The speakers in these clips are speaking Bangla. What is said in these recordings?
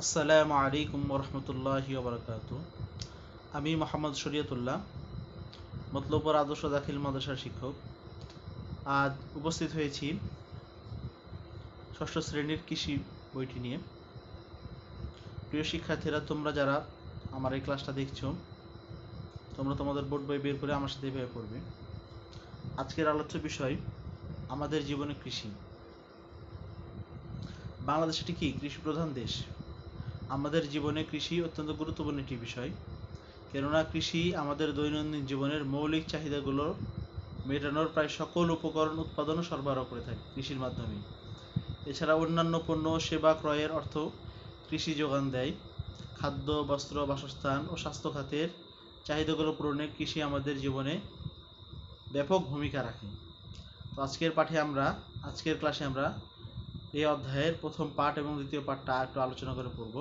আসসালামু আলাইকুম রহমতুল্লাহি ওবরাকাতু। আমি মোহাম্মদ শরিয়তুল্লাহ, মতলবপুর আদর্শ দাখিল মাদ্রাসার শিক্ষক। আজ উপস্থিত হয়েছি ষষ্ঠ শ্রেণীর কৃষি বইটি নিয়ে। প্রিয় শিক্ষার্থীরা, তোমরা যারা আমার এই ক্লাসটা দেখছো, তোমরা তোমাদের বোর্ড বই বের করে আমার সাথে এভাবে পড়বে। আজকের আলোচ্য বিষয় আমাদের জীবনে কৃষি। বাংলাদেশ একটি কি কৃষি প্রধান দেশ। আমাদের জীবনে কৃষি অত্যন্ত গুরুত্বপূর্ণ একটি বিষয়, কেননা কৃষি আমাদের দৈনন্দিন জীবনের মৌলিক চাহিদাগুলো মেটানোর প্রায় সকল উপকরণ উৎপাদন ও সরবরাহ করে থাকে কৃষির মাধ্যমে। এছাড়া অন্যান্য পণ্য ও সেবা ক্রয়ের অর্থ কৃষি যোগান দেয়। খাদ্য, বস্ত্র, বাসস্থান ও স্বাস্থ্য খাতের চাহিদাগুলো পূরণে কৃষি আমাদের জীবনে ব্যাপক ভূমিকা রাখে। তো আজকের ক্লাসে আমরা এই অধ্যায়ের প্রথম পাঠ এবং দ্বিতীয় পাঠটা একটু আলোচনা করে পড়ব।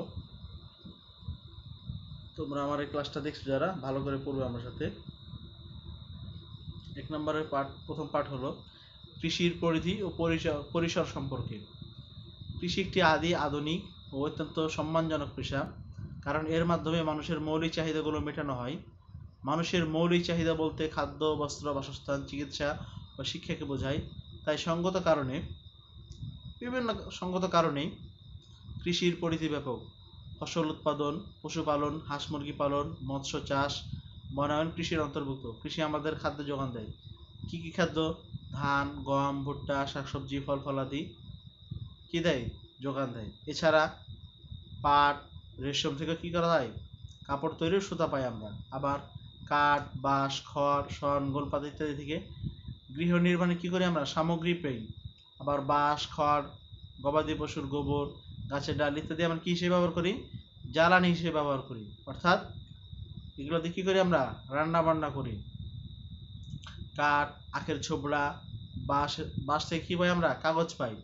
তোমরা আমার এই ক্লাসটা দেখছো যারা, ভালো করে পড়বে আমার সাথে। এক নম্বরের প্রথম পাঠ হলো কৃষির পরিধি ও পরিসর সম্পর্কে। কৃষি একটি আধুনিক ও অত্যন্ত সম্মানজনক পেশা, কারণ এর মাধ্যমে মানুষের মৌলিক চাহিদাগুলো মেটানো হয়। মানুষের মৌলিক চাহিদা বলতে খাদ্য, বস্ত্র, বাসস্থান, চিকিৎসা ও শিক্ষাকে বোঝায়। তাই সঙ্গত কারণেই কৃষির পরিধি ব্যাপক। ফসল উৎপাদন, পশুপালন, হাঁস মুরগি পালন, মৎস্য চাষ, বনায়ন কৃষির অন্তর্ভুক্ত। কৃষি আমাদের খাদ্য যোগান দেয়। কি কি খাদ্য? ধান, গম, ভুট্টা, শাকসবজি, ফল ফলাদি কি দেয়? যোগান দেয়। এছাড়া পাট, রেশম থেকে কি করা হয়? কাপড় তৈরির সুতা পাই আমরা। আবার কাঠ, বাঁশ, খড়, শন, গোলপাতা ইত্যাদি থেকে গৃহ নির্মাণে কি করি আমরা? সামগ্রী পাই। আবার বাঁশ, খড়, গবাদি পশুর গোবর, গাছের ডাল ইত্যাদি আমরা কি হিসেবে ব্যবহার করি? জ্বালানি হিসেবে ব্যবহার করি। অর্থাৎ এগুলো দিয়ে কি করি আমরা? রান্না বান্না করি। কাঠ, আখের ছোবড়া, বাঁশ থেকে কি পাই আমরা? কাগজ পাই।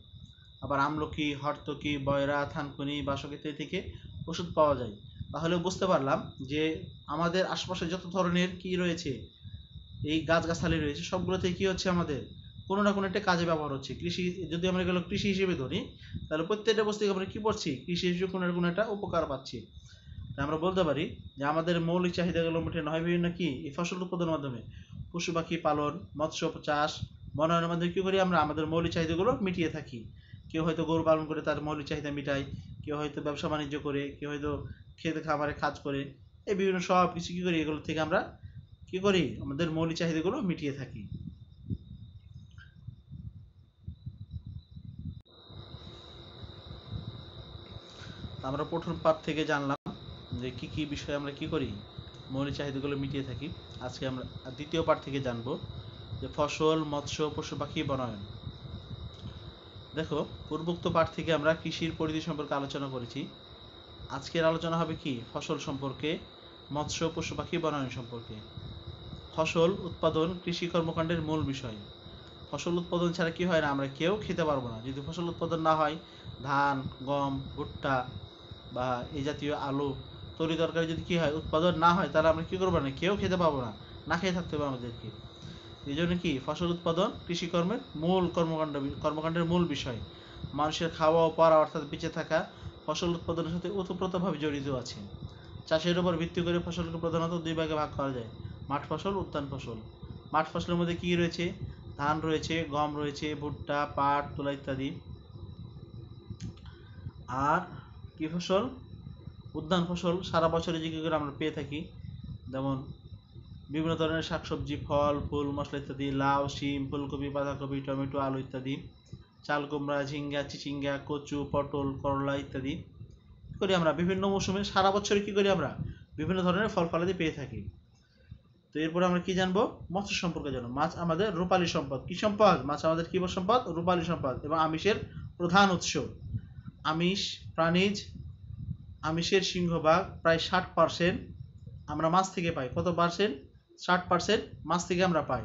আবার আমলকি, হর্তকি, বয়রা, থানকুনি, বাসক ইত্যাদি থেকে ওষুধ পাওয়া যায়। তাহলে বুঝতে পারলাম যে আমাদের আশপাশে যত ধরনের কি রয়েছে, এই গাছগাছালি রয়েছে, সবগুলোতে কি হচ্ছে? আমাদের কোনো না কোনো একটা কাজে ব্যবহার হচ্ছে। কৃষি, যদি আমরা এগুলো কৃষি হিসেবে ধরি, তাহলে প্রত্যেকটা বস্তু আমরা কি করছি? কৃষি হিসেবে কোনো না কোনো একটা উপকার পাচ্ছি। তাই আমরা বলতে পারি যে আমাদের মৌলিক চাহিদাগুলো মেটানো হয় বিভিন্ন কি এই ফসল উৎপাদনের মাধ্যমে। পশু পাখি পালন, মৎস্য চাষ, বনায়নের মাধ্যমে কি করি আমরা? আমাদের মৌলিক চাহিদাগুলো মিটিয়ে থাকি। কেউ হয়তো গরু পালন করে তার মৌলিক চাহিদা মিটায়, কেউ হয়তো ব্যবসা বাণিজ্য করে, কেউ হয়তো খেতে খামারে কাজ করে। এই বিভিন্ন সব কিছু কি করি? এগুলো থেকে আমরা কি করি? আমাদের মৌলিক চাহিদাগুলো মিটিয়ে থাকি। আমরা প্রথম পাঠ থেকে জানলাম যে কি কি বিষয়ে আমরা কি করি? মৌলিক চাহিদাগুলো মিটিয়ে থাকি। আজকে আমরা দ্বিতীয় পাঠ থেকে জানবো যে ফসল, মৎস্য, পশু পাখি, বনায়ন। দেখো, পূর্বোক্ত পাঠ থেকে আমরা কৃষির পরিধি সম্পর্কে আলোচনা করেছি। আজকের আলোচনা হবে কি? ফসল সম্পর্কে, মৎস্য, পশু পাখি, বনায়ন সম্পর্কে। ফসল উৎপাদন কৃষি কর্মকাণ্ডের মূল বিষয়। ফসল উৎপাদন ছাড়া কি হয় না? আমরা কেউ খেতে পারবো না। যদি ফসল উৎপাদন না হয়, ধান, গম, ভুট্টা বা এই জাতীয় আলু, তরি তরকারি যদি কি হয়? উৎপাদন না হয়, তাহলে আমরা কি করবো না? কেউ খেতে পাবো না, না খেয়ে থাকতে হবে আমাদেরকে। এই জন্য কি ফসল উৎপাদন কৃষিকর্মের মূল কর্মকাণ্ডের মূল বিষয়। মানুষের খাওয়া ও পরা অর্থাৎ বেঁচে থাকা ফসল উৎপাদনের সাথে ওতপ্রোতভাবে জড়িত আছে। চাষের উপর ভিত্তি করে ফসলকে প্রধানত দুই ভাগে ভাগ করা যায়: মাঠ ফসল, উদ্যান ফসল। মাঠ ফসলের মধ্যে কি রয়েছে? ধান রয়েছে, গম রয়েছে, ভুট্টা, পাট, তুলা ইত্যাদি। আর কি ফসল? উদ্যান ফসল সারা বছরে যে কি করে আমরা পেয়ে থাকি, যেমন বিভিন্ন ধরনের শাকসবজি, ফল, ফুল, মশলা ইত্যাদি, লাউ, শিম, ফুলকপি, বাঁধাকপি, টমেটো, আলু ইত্যাদি, চাল কুমড়া, ঝিঙ্গা, চিচিঙ্গা, কচু, পটল, করলা ইত্যাদি করি আমরা বিভিন্ন মৌসুমে সারা বছরে কি করি? আমরা বিভিন্ন ধরনের ফল ফলাদি পেয়ে থাকি। তো এরপরে আমরা কি জানবো? মৎস্য সম্পর্কে জানবো। মাছ আমাদের রূপালী সম্পদ। কি সম্পদ? মাছ আমাদের কি সম্পদ? রূপালী সম্পদ এবং আমিষের প্রধান উৎস। আমিষ প্রাণীজ, আমিষের সিংহভাগ প্রায় 60% আমরা মাছ থেকে পাই। কত পার্সেন্ট? 60% মাছ থেকে আমরা পাই।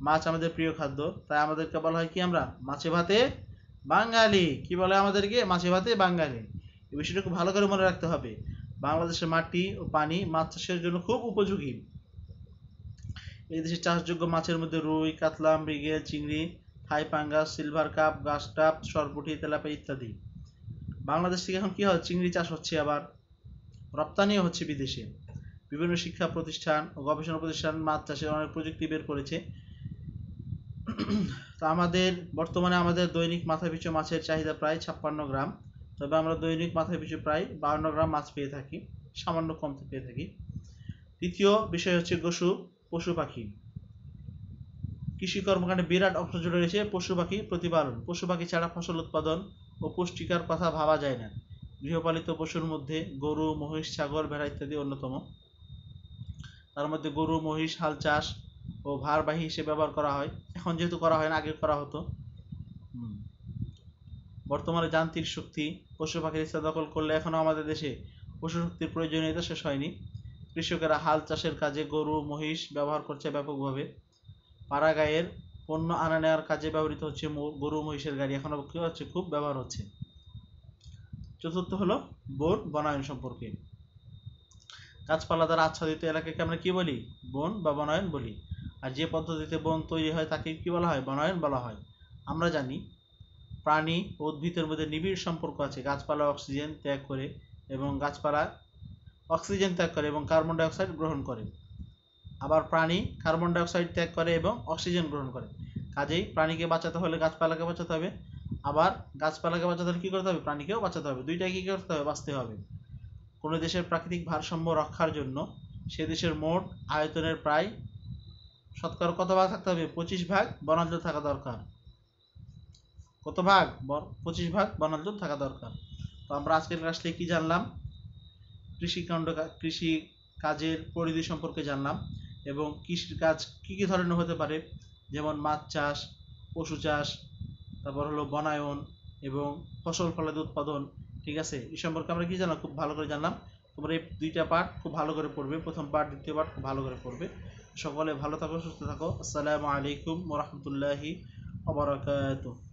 মাছ আমাদের প্রিয় খাদ্য, তাই আমাদেরকে বলা হয় কি? আমরা মাছে ভাতে বাঙালি। কি বলে আমাদেরকে? মাছে ভাতে বাঙালি। এই বিষয়টা খুব ভালো করে মনে রাখতে হবে। বাংলাদেশের মাটি ও পানি মাছ চাষের জন্য খুব উপযোগী। এই দেশের চাষযোগ্য মাছের মধ্যে রুই, কাতলা, মৃগেল, চিংড়ি, থাই পাঙ্গাস, সিলভার কাপ, গাছ টাপ, সরপুঁটি, তেলাপিয়া ইত্যাদি। বাংলাদেশ থেকে এখন কি হয়, চিংড়ি চাষ হচ্ছে, আবার রপ্তানিও হচ্ছে বিদেশে। বিভিন্ন শিক্ষা প্রতিষ্ঠান ও গবেষণা প্রতিষ্ঠান মাছ চাষের অনেক প্রযুক্তি বের করেছে। তো বর্তমানে আমাদের দৈনিক মাথাপিছু মাছের চাহিদা প্রায় 56 গ্রাম, তবে আমরা দৈনিক মাথাপিছু প্রায় 52 গ্রাম মাছ পেয়ে থাকি, সামান্য কম পেয়ে থাকি। তৃতীয় বিষয় হচ্ছে পশু পাখি। কৃষি কর্মকাণ্ডে বিরাট অংশ জুড়ে রয়েছে পশু পাখি প্রতিপালন। পশু পাখি ছাড়া ফসল উৎপাদন ও পুষ্টিকর কথা ভাবা যায় না। গৃহপালিত পশুর মধ্যে গরু, মহিষ, ছাগল, ভেড়া ইত্যাদি অন্যতম। তার মধ্যে গরু, মহিষ হাল চাষ ও ভারবাহী হিসেবে ব্যবহার করা হয়, এখন যেহেতু করা হয় না, আগে করা হতো। বর্তমানে যান্ত্রিক শক্তি পশু পাখির ইচ্ছা দখল করলে এখনো আমাদের দেশে পশু শক্তির প্রয়োজনীয়তা শেষ হয়নি। কৃষকেরা হাল চাষের কাজে গরু, মহিষ ব্যবহার করছে ব্যাপকভাবে। পাড়াগাঁয়ের পণ্য আনা নেওয়ার কাজে ব্যবহৃত হচ্ছে গরু, মহিষের গাড়ি, এখনো কি হচ্ছে, খুব ব্যবহার হচ্ছে। চতুর্থ হলো বনায়ন সম্পর্কে। গাছপালা দ্বারা আচ্ছাদিত এলাকাকে আমরা কি বলি? বন বা বনায়ন বলি। আর যে পদ্ধতিতে বন তৈরি হয় তাকে কি বলা হয়? বনায়ন বলা হয়। আমরা জানি প্রাণী ও উদ্ভিদের মধ্যে নিবিড় সম্পর্ক আছে। গাছপালা অক্সিজেন ত্যাগ করে এবং কার্বন ডাই অক্সাইড গ্রহণ করে, আবার প্রাণী কার্বন ডাই অক্সাইড ত্যাগ করে এবং অক্সিজেন গ্রহণ করে। কাজেই প্রাণীকে বাঁচাতে হলে গাছপালাকে বাঁচাতে হবে, আবার গাছপালাকে বাঁচাতে হলে কি করতে হবে? প্রাণীকেও বাঁচাতে হবে। দুইটাই কি করতে হবে? বাঁচতে হবে। কোনো দেশের প্রাকৃতিক ভারসাম্য রক্ষার জন্য সে দেশের মোট আয়তনের প্রায় শতকরা কত ভাগ থাকতে হবে? 25 ভাগ বনাঞ্চল থাকা দরকার। কত ভাগ? 25 ভাগ বনাঞ্চল থাকা দরকার। তো আমরা আজকের ক্লাসে কি জানলাম? কৃষি কাজের পরিধি সম্পর্কে জানলাম, এবং কৃষির কাজ কি কি ধরনের হতে পারে, যেমন মাছ চাষ, পশু চাষ, তারপর হলো বনায়ন এবং ফসল ফলাদি উৎপাদন। ঠিক আছে, এই সম্পর্কে আমরা কি জানলাম? খুব ভালো করে জানলাম। তোমরা এই দুইটা পার্ট খুব ভালো করে পড়বে, প্রথম পার্ট দ্বিতীয় পার্ট খুব ভালো করে পড়বে। সকলে ভালো থাকো, সুস্থ থাকো। আসসালামু আলাইকুম ওয়া রাহমাতুল্লাহি ওয়া বারাকাতুহু।